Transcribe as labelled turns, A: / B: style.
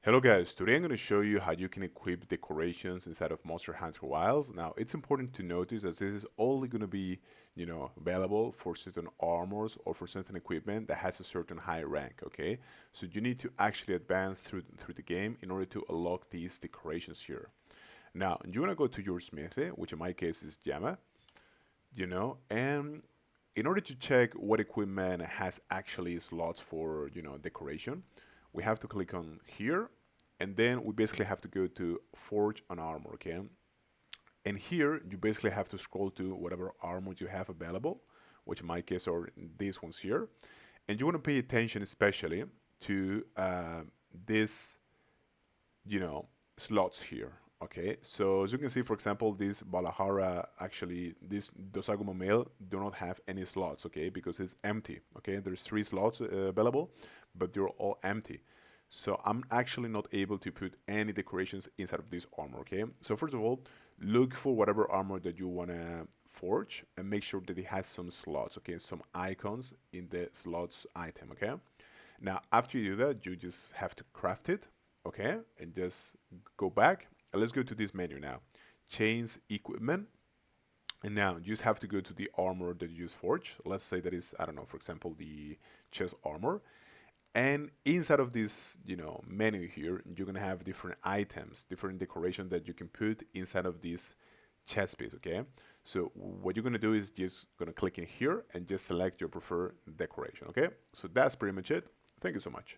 A: Hello guys, today I'm going to show you how you can equip decorations inside of Monster Hunter Wilds. Now, it's important to notice that this is only going to be, available for certain armors or for certain equipment that has a certain high rank, okay? So you need to actually advance through the game in order to unlock these decorations here. Now, you want to go to your smithy, which in my case is Yama, and in order to check what equipment has actually slots for, decoration, we have to click on here, and then we basically have to go to Forge an Armor, okay? And here, you basically have to scroll to whatever armor you have available, which in my case are these ones here. And you want to pay attention especially to these slots here. Okay, so as you can see, for example, this Balahara, actually, this Dosaguma male do not have any slots, okay, because it's empty. Okay, there's 3 slots available, but they're all empty. So I'm actually not able to put any decorations inside of this armor, okay? So first of all, look for whatever armor that you want to forge and make sure that it has some slots, okay? Some icons in the slots item, okay? Now, after you do that, you just have to craft it, okay? And just go back. And let's go to this menu now. Change equipment. And now you just have to go to the armor that you use forge. Let's say that is, I don't know, for example, the chest armor. And inside of this, menu here, you're gonna have different items, different decoration that you can put inside of this chest piece, okay? So what you're gonna do is just gonna click in here and just select your preferred decoration, okay? So that's pretty much it. Thank you so much.